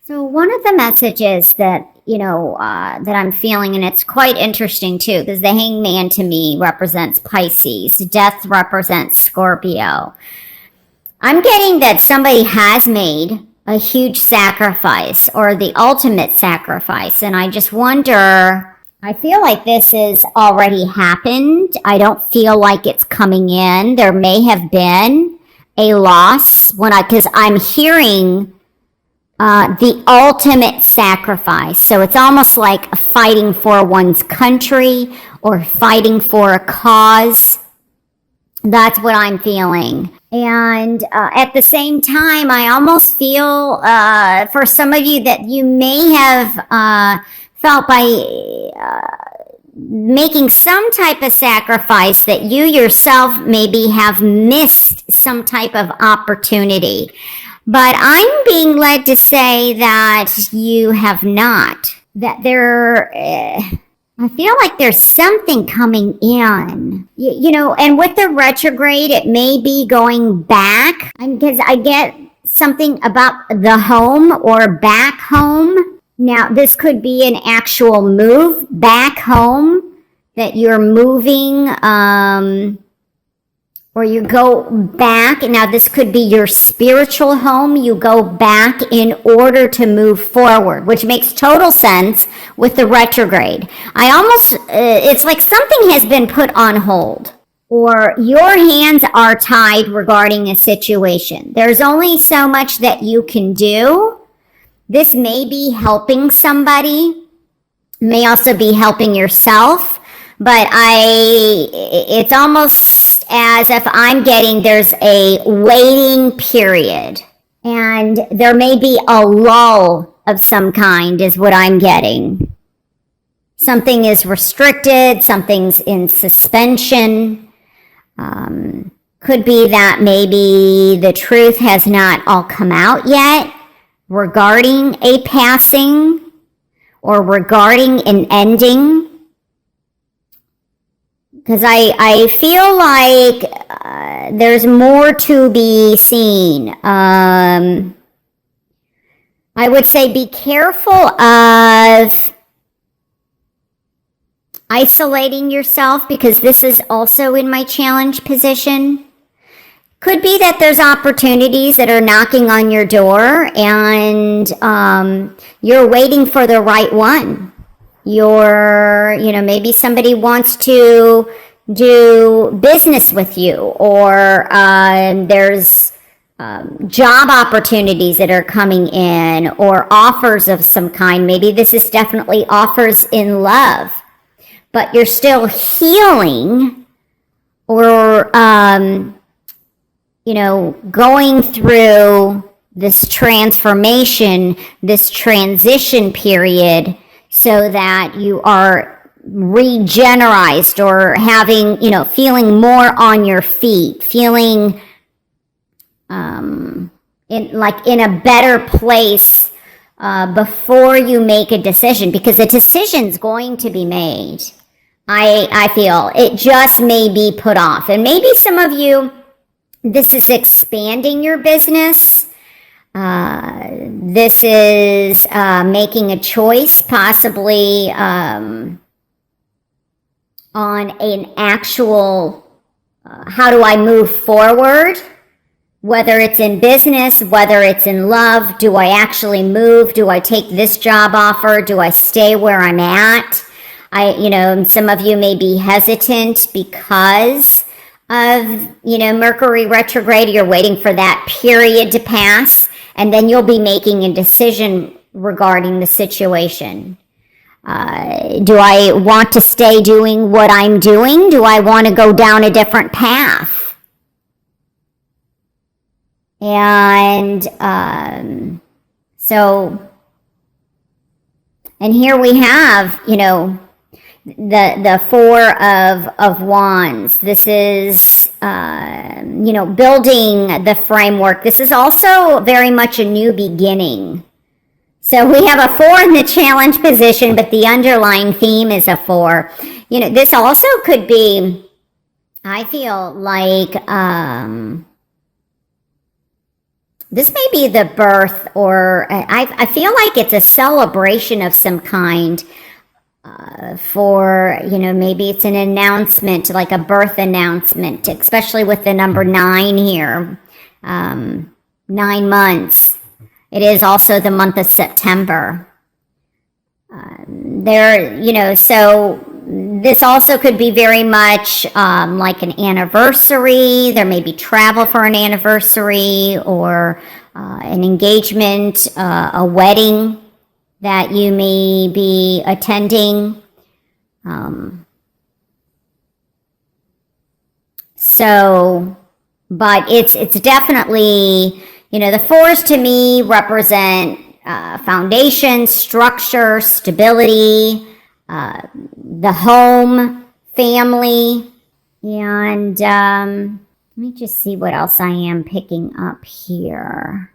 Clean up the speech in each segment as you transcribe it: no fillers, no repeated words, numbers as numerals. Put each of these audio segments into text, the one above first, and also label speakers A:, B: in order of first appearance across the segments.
A: So one of the messages that, that I'm feeling, and it's quite interesting too, because the hangman to me represents Pisces. Death represents Scorpio. I'm getting that somebody has made a huge sacrifice or the ultimate sacrifice. And I just wonder, I feel like this has already happened. I don't feel like it's coming in. There may have been a loss because I'm hearing the ultimate sacrifice. So it's almost like fighting for one's country or fighting for a cause. That's what I'm feeling. And at the same time, I almost feel for some of you that you may have felt by making some type of sacrifice that you yourself maybe have missed some type of opportunity. But I'm being led to say that you have not. That I feel like there's something coming in, and with the retrograde, it may be going back, because I get something about the home or back home. Now, this could be an actual move back home, that you're moving, or you go back. Now, this could be your spiritual home. You go back in order to move forward, which makes total sense with the retrograde. It's like something has been put on hold, or your hands are tied regarding a situation. There's only so much that you can do. This may be helping somebody, may also be helping yourself, but it's almost as if I'm getting there's a waiting period, and there may be a lull of some kind is what I'm getting. Something is restricted, something's in suspension. Could be that maybe the truth has not all come out yet regarding a passing or regarding an ending. Because I feel like there's more to be seen. I would say be careful of isolating yourself, because this is also in my challenge position. Could be that there's opportunities that are knocking on your door, and you're waiting for the right one. Maybe somebody wants to do business with you, or there's job opportunities that are coming in, or offers of some kind. Maybe this is definitely offers in love, but you're still healing, or, going through this transformation, this transition period, so that you are regenerized, or having, feeling more on your feet, feeling in a better place before you make a decision, because a decision's going to be made. I feel it just may be put off. And maybe some of you, this is expanding your business. This is making a choice, possibly on an actual, how do I move forward? Whether it's in business, whether it's in love, do I actually move? Do I take this job offer? Do I stay where I'm at? Some of you may be hesitant because of, Mercury retrograde. You're waiting for that period to pass, and then you'll be making a decision regarding the situation. Do I want to stay doing what I'm doing? Do I want to go down a different path? And and here we have, the Four of Wands. This is, building the framework. This is also very much a new beginning. So we have a 4 in the challenge position, but the underlying theme is a 4. This also could be, I feel like, This may be the birth, or I feel like it's a celebration of some kind for, maybe it's an announcement, like a birth announcement, especially with the number 9 here. 9 months. It is also the month of September. So this also could be very much like an anniversary. There may be travel for an anniversary, or an engagement, a wedding that you may be attending. But it's definitely, the 4s to me represent foundation, structure, stability, the home, family, and let me just see what else I am picking up here.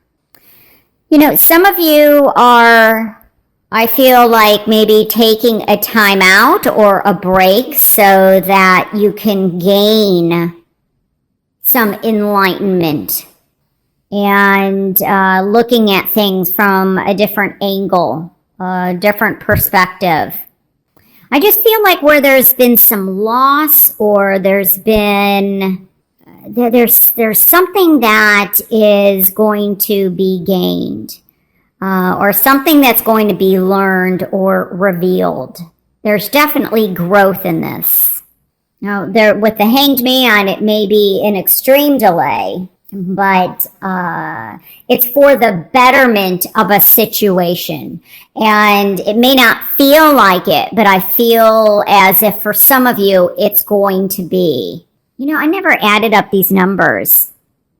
A: Some of you are, I feel like, maybe taking a time out or a break so that you can gain some enlightenment and looking at things from a different angle, a different perspective. I just feel like where there's been some loss, or there's been, there's something that is going to be gained, or something that's going to be learned or revealed. There's definitely growth in this. Now, with the Hanged Man, it may be an extreme delay, but it's for the betterment of a situation. And it may not feel like it, but I feel as if for some of you, it's going to be. I never added up these numbers.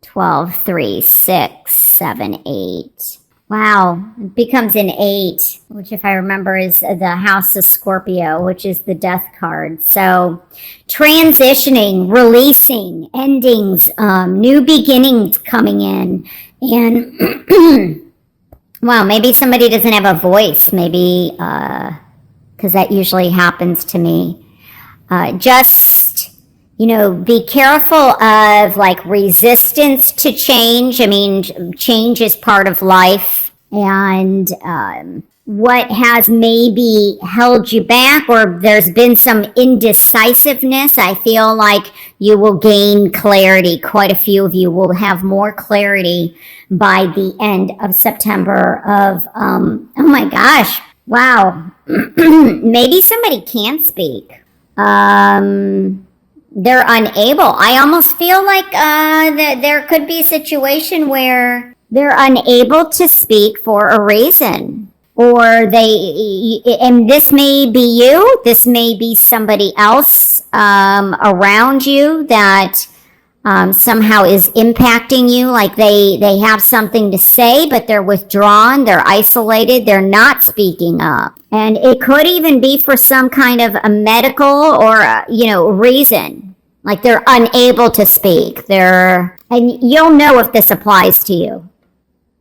A: 12, 3, 6, 7, 8. Wow, it becomes an 8, which, if I remember, is the House of Scorpio, which is the Death card. So transitioning, releasing, endings, new beginnings coming in. And wow, maybe somebody doesn't have a voice, maybe, because that usually happens to me. Just, be careful of like resistance to change. I mean, change is part of life, and what has maybe held you back, or there's been some indecisiveness, I feel like you will gain clarity. Quite a few of you will have more clarity by the end of September of, oh my gosh, wow. Maybe somebody can't speak. They're unable. I almost feel like there could be a situation where they're unable to speak for a reason. Or and this may be you, this may be somebody else around you that somehow is impacting you, like they have something to say, but they're withdrawn, they're isolated, they're not speaking up. And it could even be for some kind of a medical or, reason. Like they're unable to speak. And you'll know if this applies to you.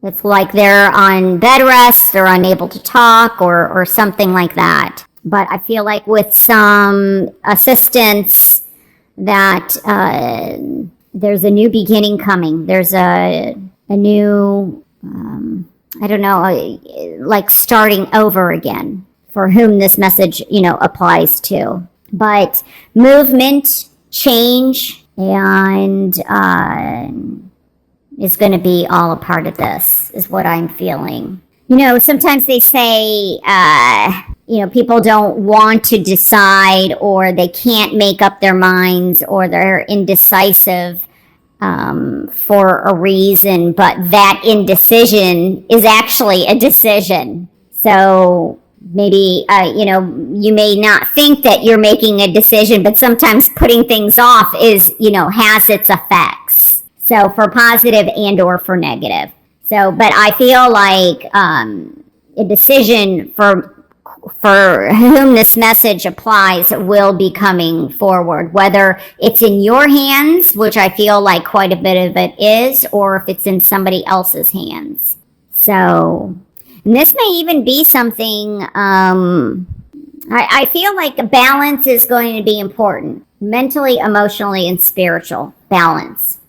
A: It's like they're on bed rest, they're unable to talk, or something like that. But I feel like with some assistance that there's a new beginning coming. There's a new, like starting over again for whom this message, applies to. But movement, change, and is going to be all a part of this, is what I'm feeling. Sometimes they say, people don't want to decide, or they can't make up their minds, or they're indecisive for a reason, but that indecision is actually a decision. So maybe, you may not think that you're making a decision, but sometimes putting things off is, has its effects. So for positive and or for negative. So, but I feel like a decision for whom this message applies will be coming forward, whether it's in your hands, which I feel like quite a bit of it is, or if it's in somebody else's hands. So, and this may even be something, I feel like balance is going to be important. Mentally, emotionally, and spiritual balance.